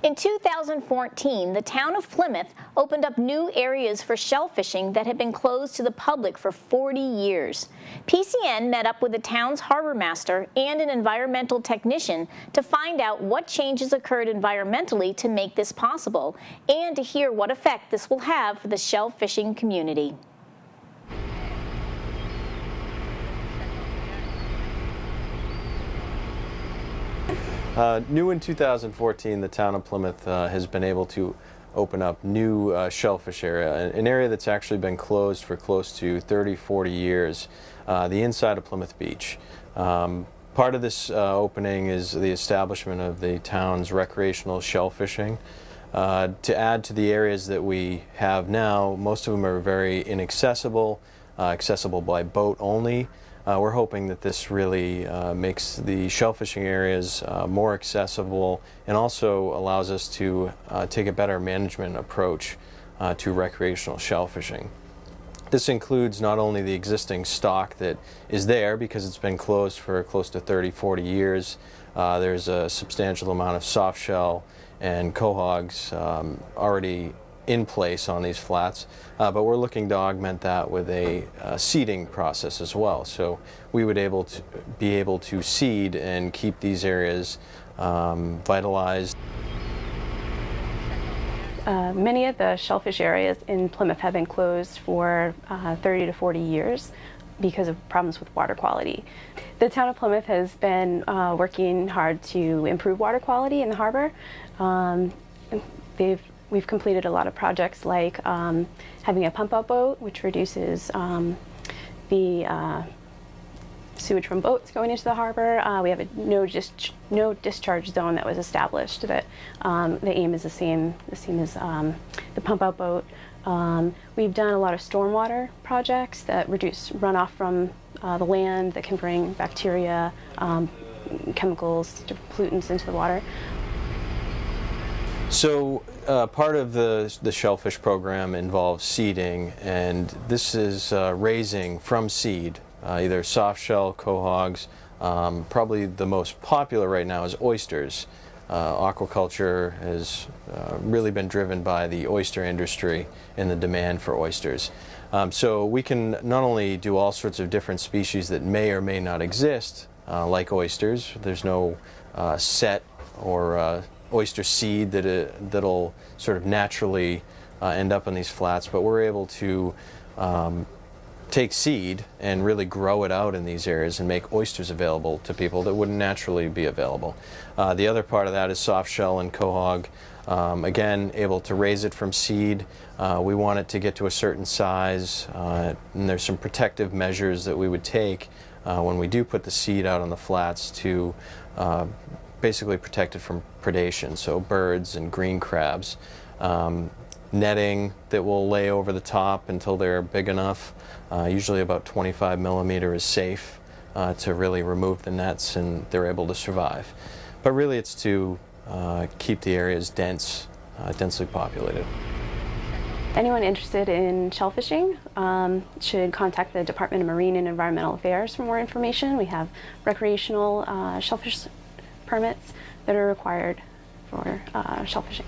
In 2014, the town of Plymouth opened up new areas for shellfishing that had been closed to the public for 40 years. PCN met up with the town's harbor master and an environmental technician to find out what changes occurred environmentally to make this possible and to hear what effect this will have for the shellfishing community. New in 2014, the town of Plymouth has been able to open up new shellfish area, an area that's actually been closed for close to 30-40 years, the inside of Plymouth Beach. Part of this opening is the establishment of the town's recreational shellfishing. To add to the areas that we have now, most of them are very inaccessible, accessible by boat only. We're hoping that this really makes the shellfishing areas more accessible and also allows us to take a better management approach to recreational shellfishing. This includes not only the existing stock that is there because it's been closed for close to 30-40 years. There's a substantial amount of soft shell and quahogs already in place on these flats, but we're looking to augment that with a seeding process as well. So we would be able to seed and keep these areas vitalized. Many of the shellfish areas in Plymouth have been closed for 30 to 40 years because of problems with water quality. The town of Plymouth has been working hard to improve water quality in the harbor. We've completed a lot of projects like having a pump-out boat, which reduces the sewage from boats going into the harbor. We have a no discharge zone that was established. That the aim is the same as the pump-out boat. We've done a lot of stormwater projects that reduce runoff from the land that can bring bacteria, chemicals, different pollutants into the water. So part of the shellfish program involves seeding, and this is raising from seed, either soft shell, quahogs. Probably the most popular right now is oysters. Aquaculture has really been driven by the oyster industry and the demand for oysters. So we can not only do all sorts of different species that may or may not exist, like oysters. There's no set or oyster seed that'll sort of naturally end up on these flats, but we're able to take seed and really grow it out in these areas and make oysters available to people that wouldn't naturally be available. The other part of that is soft shell and quahog. Again, able to raise it from seed. We want it to get to a certain size, and there's some protective measures that we would take when we do put the seed out on the flats to basically protect it from predation, so birds and green crabs. Netting that will lay over the top until they're big enough. Usually about 25 millimeter is safe to really remove the nets and they're able to survive. But really it's to keep the areas densely populated. Anyone interested in shellfishing should contact the Department of Marine and Environmental Affairs for more information. We have recreational shellfish permits that are required for shellfishing.